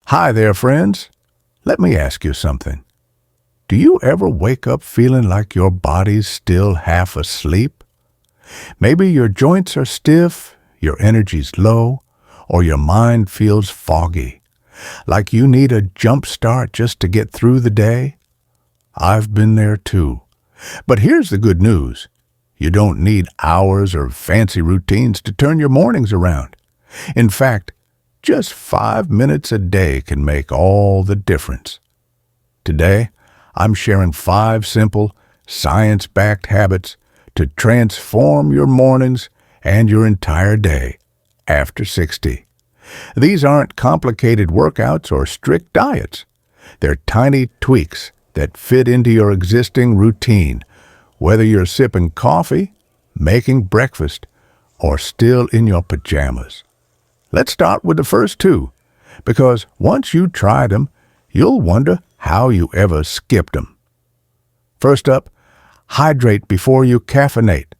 Hi there, friends. Let me ask you something. Do you ever wake up feeling like your body's still half asleep? Maybe your joints are stiff, your energy's low, or your mind feels foggy, like you need a jump start just to get through the day? I've been there too. But here's the good news. You don't need hours or fancy routines to turn your mornings around. In fact, just 5 minutes a day can make all the difference. Today, I'm sharing 5 simple, science-backed habits to transform your mornings and your entire day after 60. These aren't complicated workouts or strict diets. They're tiny tweaks that fit into your existing routine, whether you're sipping coffee, making breakfast, or still in your pajamas. Let's start with the first 2, because once you try them, you'll wonder how you ever skipped them. First up, hydrate before you caffeinate.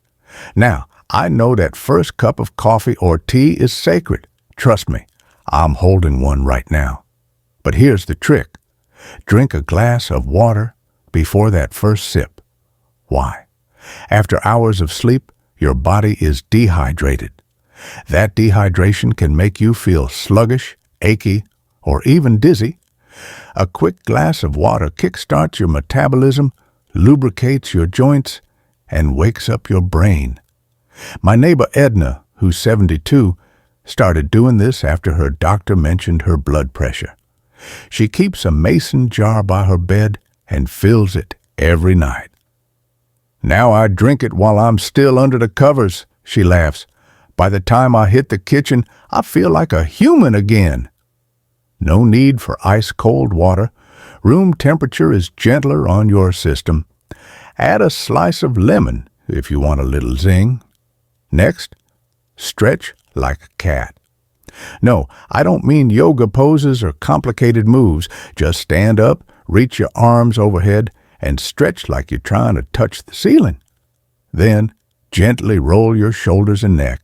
Now, I know that first cup of coffee or tea is sacred. Trust me, I'm holding one right now. But here's the trick. Drink a glass of water before that first sip. Why? After hours of sleep, your body is dehydrated. That dehydration can make you feel sluggish, achy, or even dizzy. A quick glass of water kickstarts your metabolism, lubricates your joints, and wakes up your brain. My neighbor Edna, who's 72, started doing this after her doctor mentioned her blood pressure. She keeps a mason jar by her bed and fills it every night. Now I drink it while I'm still under the covers, she laughs. By the time I hit the kitchen, I feel like a human again. No need for ice-cold water. Room temperature is gentler on your system. Add a slice of lemon if you want a little zing. Next, stretch like a cat. No, I don't mean yoga poses or complicated moves. Just stand up, reach your arms overhead, and stretch like you're trying to touch the ceiling. Then, gently roll your shoulders and neck.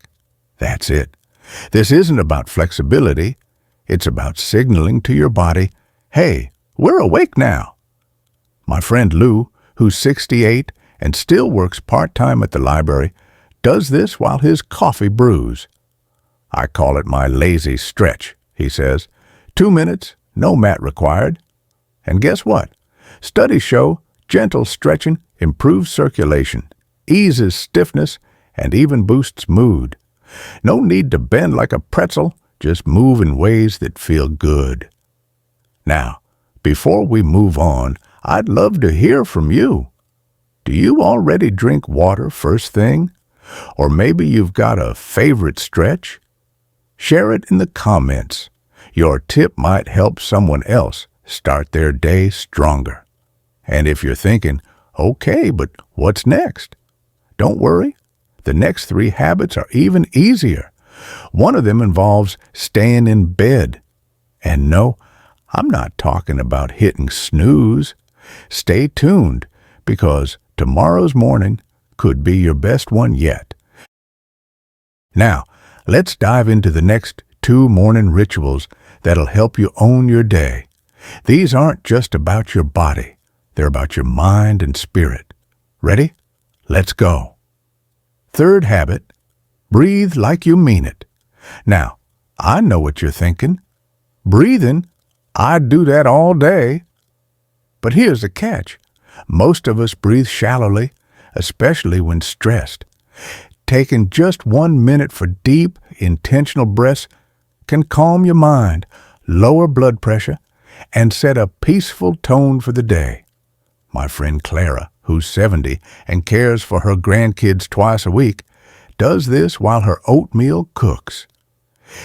That's it. This isn't about flexibility. It's about signaling to your body, hey, we're awake now. My friend Lou, who's 68 and still works part-time at the library, does this while his coffee brews. I call it my lazy stretch, he says. 2 minutes, no mat required. And guess what? Studies show gentle stretching improves circulation, eases stiffness, and even boosts mood. No need to bend like a pretzel, just move in ways that feel good. Now, before we move on, I'd love to hear from you. Do you already drink water first thing? Or maybe you've got a favorite stretch? Share it in the comments. Your tip might help someone else start their day stronger. And if you're thinking, okay, but what's next? Don't worry. The next 3 habits are even easier. One of them involves staying in bed. And no, I'm not talking about hitting snooze. Stay tuned, because tomorrow's morning could be your best one yet. Now, let's dive into the next 2 morning rituals that'll help you own your day. These aren't just about your body. They're about your mind and spirit. Ready? Let's go. Third habit, breathe like you mean it. Now, I know what you're thinking. Breathing, I do that all day. But here's the catch. Most of us breathe shallowly, especially when stressed. Taking just 1 minute for deep, intentional breaths can calm your mind, lower blood pressure, and set a peaceful tone for the day. My friend Clara, who's 70 and cares for her grandkids twice a week, does this while her oatmeal cooks.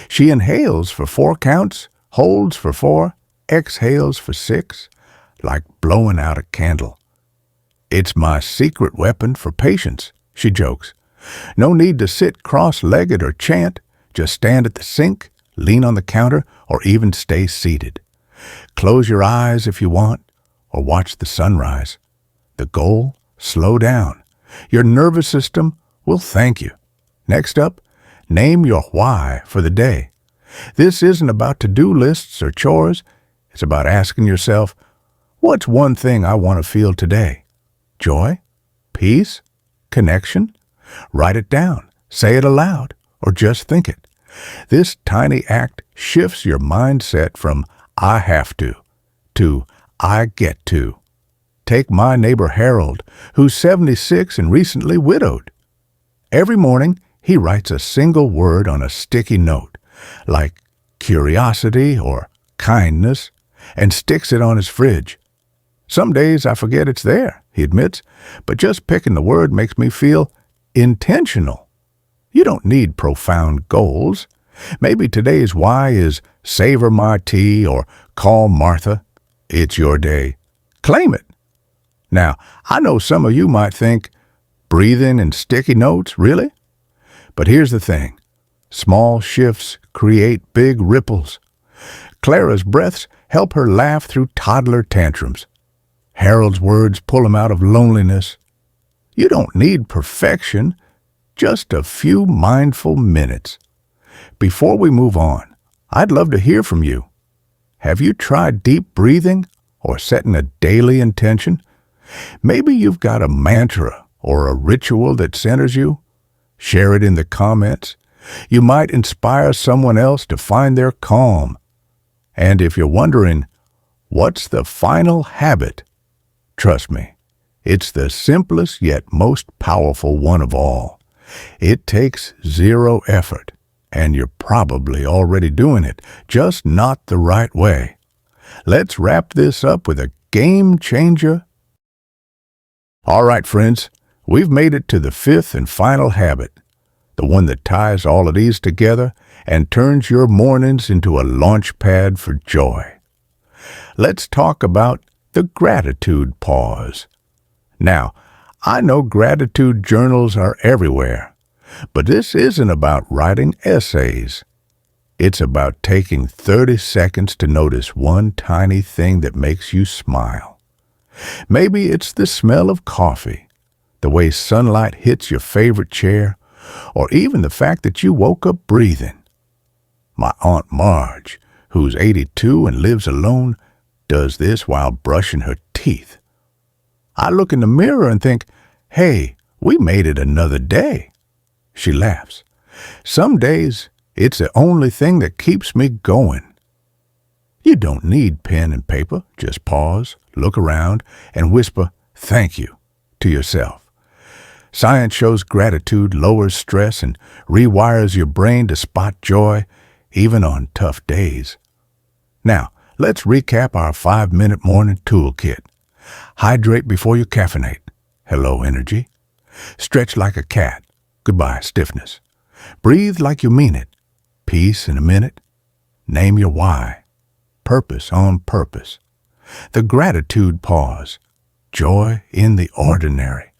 She inhales for 4 counts, holds for 4, exhales for 6, like blowing out a candle. It's my secret weapon for patience, she jokes. No need to sit cross-legged or chant. Just stand at the sink, lean on the counter, or even stay seated. Close your eyes if you want, or watch the sunrise. The goal? Slow down. Your nervous system will thank you. Next up, name your why for the day. This isn't about to-do lists or chores. It's about asking yourself, what's one thing I want to feel today? Joy? Peace? Connection? Write it down, say it aloud, or just think it. This tiny act shifts your mindset from I have to I get to. Take my neighbor Harold, who's 76 and recently widowed. Every morning, he writes a single word on a sticky note, like curiosity or kindness, and sticks it on his fridge. Some days I forget it's there, he admits, but just picking the word makes me feel intentional. You don't need profound goals. Maybe today's why is savor my tea or call Martha. It's your day. Claim it. Now, I know some of you might think, breathing and sticky notes, really? But here's the thing. Small shifts create big ripples. Clara's breaths help her laugh through toddler tantrums. Harold's words pull him out of loneliness. You don't need perfection, just a few mindful minutes. Before we move on, I'd love to hear from you. Have you tried deep breathing or setting a daily intention? Maybe you've got a mantra or a ritual that centers you. Share it in the comments. You might inspire someone else to find their calm. And if you're wondering, what's the final habit? Trust me, it's the simplest yet most powerful one of all. It takes zero effort, and you're probably already doing it, just not the right way. Let's wrap this up with a game changer. All right, friends, we've made it to the fifth and final habit, the one that ties all of these together and turns your mornings into a launch pad for joy. Let's talk about the gratitude pause. Now, I know gratitude journals are everywhere, but this isn't about writing essays. It's about taking 30 seconds to notice one tiny thing that makes you smile. Maybe it's the smell of coffee, the way sunlight hits your favorite chair, or even the fact that you woke up breathing. My Aunt Marge, who's 82 and lives alone, does this while brushing her teeth. I look in the mirror and think, hey, we made it another day. She laughs. Some days, it's the only thing that keeps me going. You don't need pen and paper. Just pause, look around, and whisper, thank you, to yourself. Science shows gratitude lowers stress and rewires your brain to spot joy, even on tough days. Now, let's recap our 5-minute morning toolkit. Hydrate before you caffeinate. Hello, energy. Stretch like a cat. Goodbye, stiffness. Breathe like you mean it. Peace in a minute. Name your why. Purpose on purpose. The gratitude pause. Joy in the ordinary.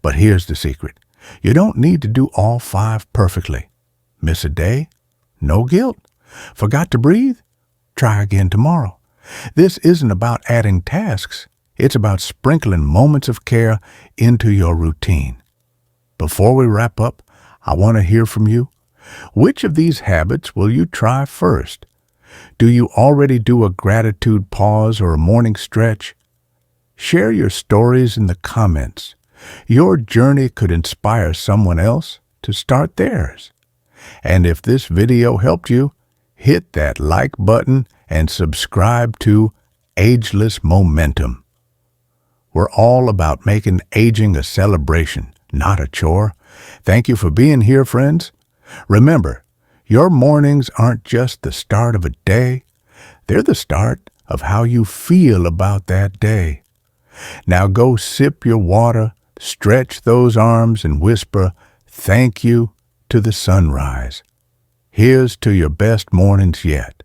But here's the secret. You don't need to do all 5 perfectly. Miss a day? No guilt. Forgot to breathe? Try again tomorrow. This isn't about adding tasks. It's about sprinkling moments of care into your routine. Before we wrap up, I want to hear from you. Which of these habits will you try first? Do you already do a gratitude pause or a morning stretch? Share your stories in the comments. Your journey could inspire someone else to start theirs. And if this video helped you, hit that like button and subscribe to Ageless Momentum. We're all about making aging a celebration, not a chore. Thank you for being here, friends. Remember, your mornings aren't just the start of a day. They're the start of how you feel about that day. Now go sip your water, stretch those arms, and whisper, thank you, to the sunrise. Here's to your best mornings yet.